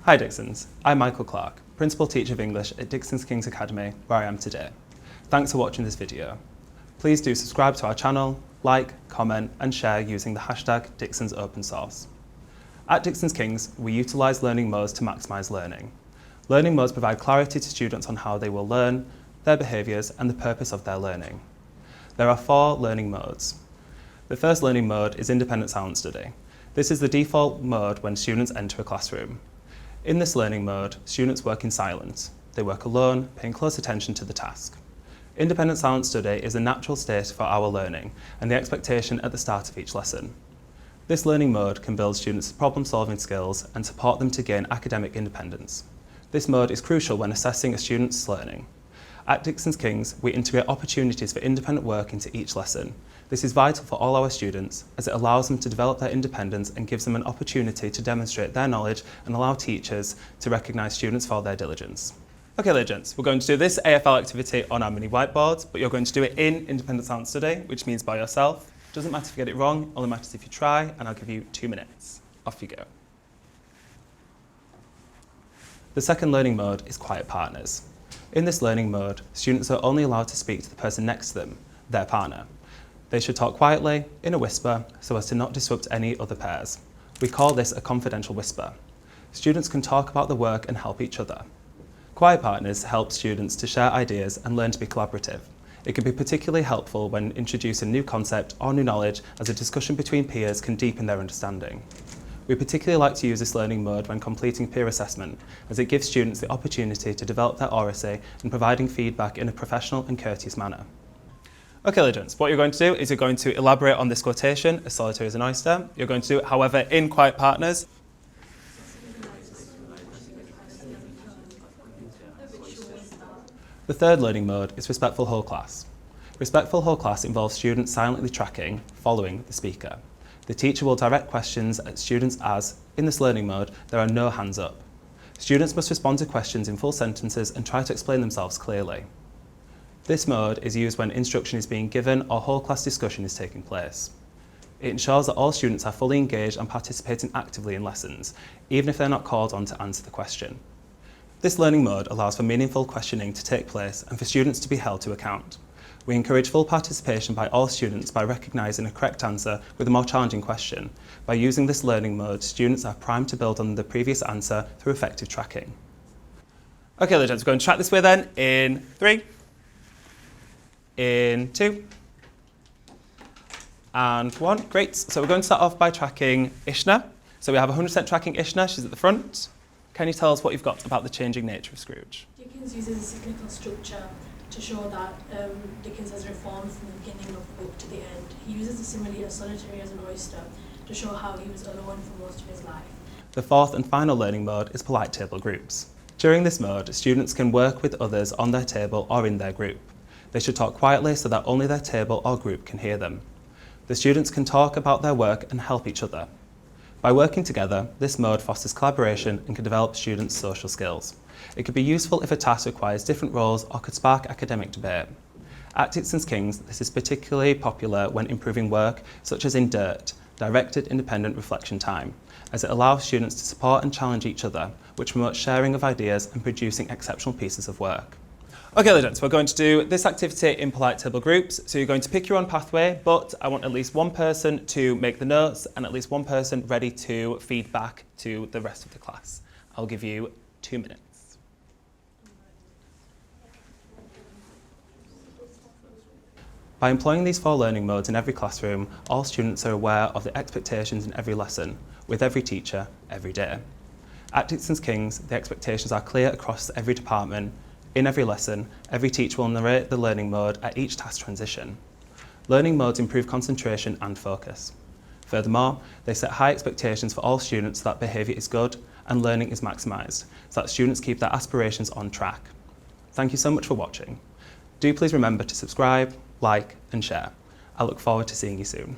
Hi Dixons, I'm Michael Clark, Principal Teacher of English at Dixons Kings Academy, where I am today. Thanks for watching this video. Please do subscribe to our channel, like, comment and share using the hashtag DixonsOpenSource. At Dixons Kings, we utilise learning modes to maximise learning. Learning modes provide clarity to students on how they will learn, their behaviours and the purpose of their learning. There are 4 learning modes. The first learning mode is independent silent study. This is the default mode when students enter a classroom. In this learning mode, students work in silence. They work alone, paying close attention to the task. Independent silent study is a natural state for our learning and the expectation at the start of each lesson. This learning mode can build students' problem-solving skills and support them to gain academic independence. This mode is crucial when assessing a student's learning. At Dixons Kings, we integrate opportunities for independent work into each lesson. This is vital for all our students as it allows them to develop their independence and gives them an opportunity to demonstrate their knowledge and allow teachers to recognise students for their diligence. Okay, legends, we're going to do this AFL activity on our mini whiteboards, but you're going to do it in independent silent study, which means by yourself. Doesn't matter if you get it wrong, only matters if you try, and I'll give you 2 minutes. Off you go. The second learning mode is quiet partners. In this learning mode, students are only allowed to speak to the person next to them, their partner. They should talk quietly, in a whisper, so as to not disrupt any other pairs. We call this a confidential whisper. Students can talk about the work and help each other. Quiet partners help students to share ideas and learn to be collaborative. It can be particularly helpful when introducing a new concept or new knowledge, as a discussion between peers can deepen their understanding. We particularly like to use this learning mode when completing peer assessment, as it gives students the opportunity to develop their oracy and providing feedback in a professional and courteous manner. Okay, legends, what you're going to do is you're going to elaborate on this quotation, as solitary as an oyster. You're going to do it, however, in quiet partners. The third learning mode is respectful whole class. Respectful whole class involves students silently tracking, following the speaker. The teacher will direct questions at students as, in this learning mode, there are no hands up. Students must respond to questions in full sentences and try to explain themselves clearly. This mode is used when instruction is being given or whole class discussion is taking place. It ensures that all students are fully engaged and participating actively in lessons, even if they're not called on to answer the question. This learning mode allows for meaningful questioning to take place and for students to be held to account. We encourage full participation by all students by recognising a correct answer with a more challenging question. By using this learning mode, students are primed to build on the previous answer through effective tracking. Okay, legends, we're going to track this way then in 3, in 2, and 1. Great. So we're going to start off by tracking Ishna. So we have 100% tracking Ishna. She's at the front. Can you tell us what you've got about the changing nature of Scrooge? Dickens uses a cyclical structure to show that Dickens has reformed from the beginning of the book to the end. He uses the simile of solitary as an oyster to show how he was alone for most of his life. The fourth and final learning mode is polite table groups. During this mode, students can work with others on their table or in their group. They should talk quietly so that only their table or group can hear them. The students can talk about their work and help each other. By working together, this mode fosters collaboration and can develop students' social skills. It could be useful if a task requires different roles or could spark academic debate. At Dixons Kings, this is particularly popular when improving work, such as in DIRT, Directed Independent Reflection Time, as it allows students to support and challenge each other, which promotes sharing of ideas and producing exceptional pieces of work. Okay, legends, we're going to do this activity in polite table groups. So you're going to pick your own pathway, but I want at least one person to make the notes and at least one person ready to feed back to the rest of the class. I'll give you 2 minutes. By employing these 4 learning modes in every classroom, all students are aware of the expectations in every lesson, with every teacher, every day. At Dixons Kings, the expectations are clear across every department. In every lesson, every teacher will narrate the learning mode at each task transition. Learning modes improve concentration and focus. Furthermore, they set high expectations for all students so that behaviour is good and learning is maximised, so that students keep their aspirations on track. Thank you so much for watching. Do please remember to subscribe, like and share. I look forward to seeing you soon.